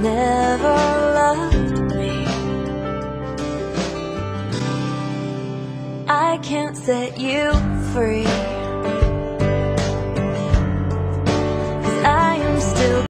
never loved me. I can't set you free.